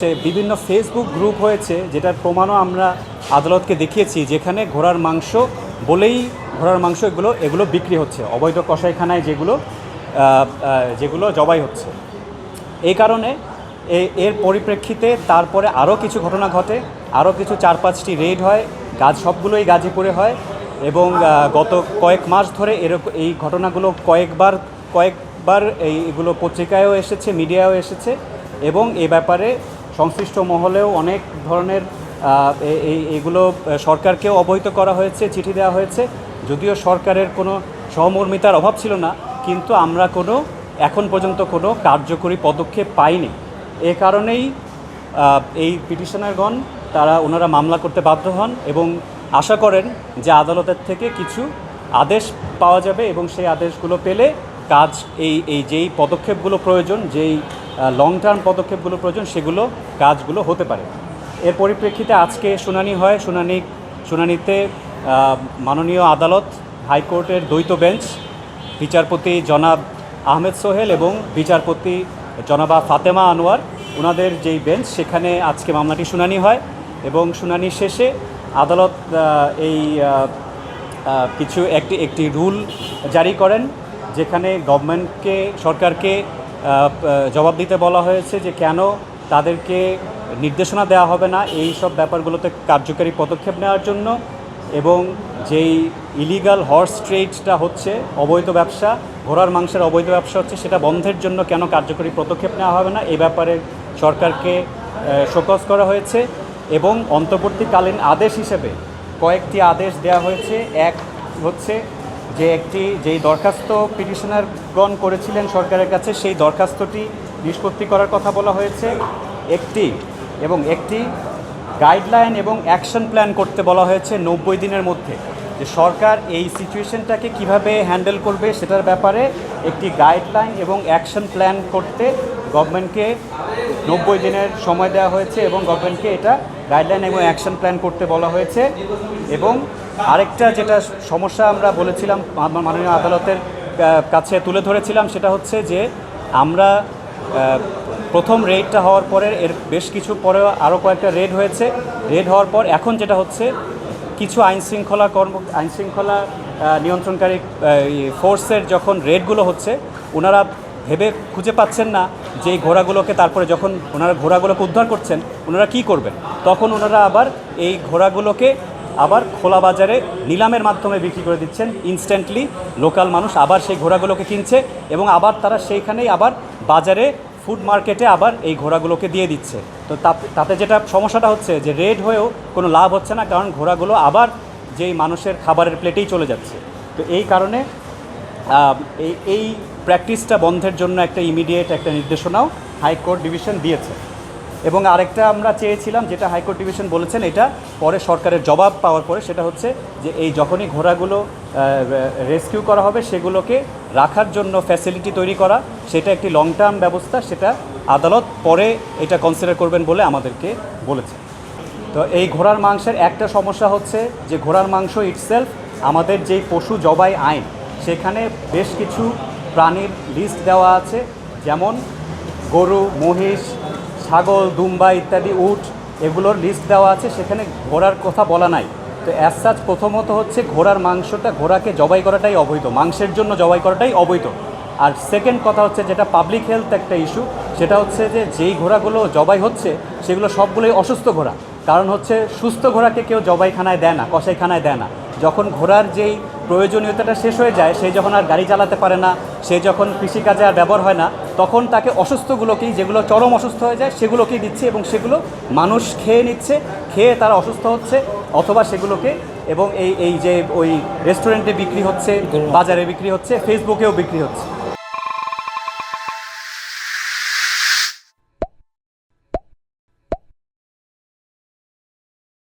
বিভিন্ন Facebook group হয়েছে যেটার প্রমাণও আমরা আদালতকে দেখিয়েছি, যেখানে ঘোড়ার মাংস বলেই ঘোড়ার মাংস এগুলো বিক্রি হচ্ছে অবৈধ কসাইখানায়, যেগুলো জবাই হচ্ছে। এই কারণে এর পরিপ্রেক্ষিতে তারপরে আরও কিছু ঘটনা ঘটে, আরও কিছু 4-5টি রেড হয়, সবগুলোই গাজীপুরে হয় এবং গত কয়েক মাস ধরে এই ঘটনাগুলো কয়েকবার এইগুলো পত্রিকায়ও এসেছে, মিডিয়ায়ও এসেছে এবং এ ব্যাপারে সংশ্লিষ্ট মহলেও অনেক ধরনের এগুলো সরকারকেও অবহিত করা হয়েছে, চিঠি দেওয়া হয়েছে। যদিও সরকারের কোনো সহমর্মিতার অভাব ছিল না, কিন্তু আমরা এখন পর্যন্ত কোনো কার্যকরী পদক্ষেপ পাইনি। এ কারণেই এই পিটিশনারগণ ওনারা মামলা করতে বাধ্য হন এবং আশা করেন যে আদালতের থেকে কিছু আদেশ পাওয়া যাবে এবং সেই আদেশগুলো পেলে যেই পদক্ষেপগুলো প্রয়োজন, যেই লং টার্ম পদক্ষেপগুলো প্রয়োজন, কাজগুলো হতে পারে। এর পরিপ্রেক্ষিতে আজকে শুনানি হয়। শুনানিতে মাননীয় আদালত, হাইকোর্টের দ্বৈত বেঞ্চ, বিচারপতি জনাব আহমেদ সোহেল এবং বিচারপতি জনাবা ফাতেমা আনোয়ার, ওনাদের যেই বেঞ্চ, সেখানে আজকে মামলাটি শুনানি হয় এবং শুনানি শেষে আদালত একটি রুল জারি করেন, যেখানে সরকারকে জবাব দিতে বলা হয়েছে যে কেন তাদেরকে নির্দেশনা দেওয়া হবে না এই সব ব্যাপারগুলোতে কার্যকারী পদক্ষেপ নেওয়ার জন্য, এবং যেই ইলিগাল হর্স ট্রেডটা হচ্ছে, অবৈধ ব্যবসা, ঘোড়ার মাংসের অবৈধ ব্যবসা হচ্ছে, সেটা বন্ধের জন্য কেন কার্যকরী পদক্ষেপ নেওয়া হবে না এই ব্যাপারে সরকারকে শোকজ করা হয়েছে। এবং অন্তর্বর্তীকালীন আদেশ হিসেবে কয়েকটি আদেশ দেওয়া হয়েছে। এক হচ্ছে যেই দরখাস্ত পিটিশনারগণ করেছিলেন সরকারের কাছে, সেই দরখাস্তটি নিষ্পত্তি করার কথা বলা হয়েছে। একটি গাইডলাইন এবং অ্যাকশন প্ল্যান করতে বলা হয়েছে 90 দিনের মধ্যে, যে সরকার এই সিচুয়েশনটাকে কিভাবে হ্যান্ডেল করবে সেটার ব্যাপারে একটি গাইডলাইন এবং অ্যাকশন প্ল্যান করতে গভর্নমেন্টকে 90 দিনের সময় দেওয়া হয়েছে এবং গভর্নমেন্টকে এটা গাইডলাইন এবং অ্যাকশন প্ল্যান করতে বলা হয়েছে। এবং আরেকটা যেটা সমস্যা আমরা বলেছিলাম, মাননীয় আদালতের কাছে তুলে ধরেছিলাম, সেটা হচ্ছে যে আমরা প্রথম রেডটা হওয়ার পরে এর বেশ কিছু পরেও আরও কয়েকটা রেড হয়েছে। রেড হওয়ার পর এখন যেটা হচ্ছে, কিছু আইনশৃঙ্খলা নিয়ন্ত্রণকারী ফোর্সের যখন রেডগুলো হচ্ছে, ওনারা খুঁজে পাচ্ছেন না যে এই ঘোড়াগুলোকে, তারপরে যখন ওনারা ঘোড়াগুলোকে উদ্ধার করছেন, ওনারা কী করবেন? তখন ওনারা আবার এই ঘোড়াগুলোকে খোলা বাজারে নিলামের মাধ্যমে বিক্রি করে দিচ্ছেন। ইনস্ট্যান্টলি লোকাল মানুষ আবার সেই ঘোড়াগুলোকে কিনছে এবং আবার তারা সেইখানেই আবার বাজারে, ফুড মার্কেটে আবার এই ঘোড়াগুলোকে দিয়ে দিচ্ছে। তো তাতে যেটা সমস্যাটা হচ্ছে যে রেড হয়েও কোনো লাভ হচ্ছে না, কারণ ঘোড়াগুলো আবার যেই মানুষের খাবারের প্লেটেই চলে যাচ্ছে। তো এই কারণে এই প্র্যাকটিসটা বন্ধের জন্য একটা ইমিডিয়েট একটা নির্দেশনাও হাইকোর্ট ডিভিশন দিয়েছে। এবং আরেকটা আমরা চেয়েছিলাম, যেটা হাইকোর্ট ডিভিশন বলেছেন, এটা পরে সরকারের জবাব পাওয়ার পরে, সেটা হচ্ছে যে যখনই ঘোড়াগুলো রেস্কিউ করা হবে, সেগুলোকে রাখার জন্য ফ্যাসিলিটি তৈরি করা, সেটা একটি লং টার্ম ব্যবস্থা, সেটা আদালত পরে এটা কনসিডার করবেন বলে আমাদেরকে বলেছে। তো এই ঘোড়ার মাংসের একটা সমস্যা হচ্ছে যে ঘোড়ার মাংস ইটসেলফ, আমাদের যেই পশু জবাই আইন, সেখানে বেশ কিছু প্রাণীর লিস্ট দেওয়া আছে, যেমন গরু, মহিষ, ছাগল, দুম্বা ইত্যাদি, উট, এগুলোর লিস্ট দেওয়া আছে, সেখানে ঘোড়ার কথা বলা নাই। তো অ্যাজ সাচ প্রথমত হচ্ছে ঘোড়ার মাংসটা, ঘোড়াকে জবাই করাটাই অবৈধ, মাংসের জন্য জবাই করাটাই অবৈধ। আর সেকেন্ড কথা হচ্ছে, যেটা পাবলিক হেলথ একটা ইস্যু, সেটা হচ্ছে যেই ঘোড়াগুলো জবাই হচ্ছে সেগুলো সবগুলোই অসুস্থ ঘোড়া। কারণ হচ্ছে সুস্থ ঘোড়াকে কেউ জবাইখানায় দেয় না, কসাইখানায় দেয় না। যখন ঘোড়ার যেই প্রয়োজনীয়তাটা শেষ হয়ে যায়, সে যখন আর গাড়ি চালাতে পারে না, সে যখন কৃষিকাজে আর ব্যবহার হয় না, তখন তাকে অসুস্থগুলোকেই, যেগুলো চরম অসুস্থ হয়ে যায়, সেগুলোকেই দিচ্ছে এবং সেগুলো মানুষ খেয়ে নিচ্ছে, খেয়ে তারা অসুস্থ হচ্ছে, অথবা সেগুলোকে এবং এই যে ওই রেস্টুরেন্টে বিক্রি হচ্ছে, বাজারে বিক্রি হচ্ছে, ফেসবুকেও বিক্রি হচ্ছে।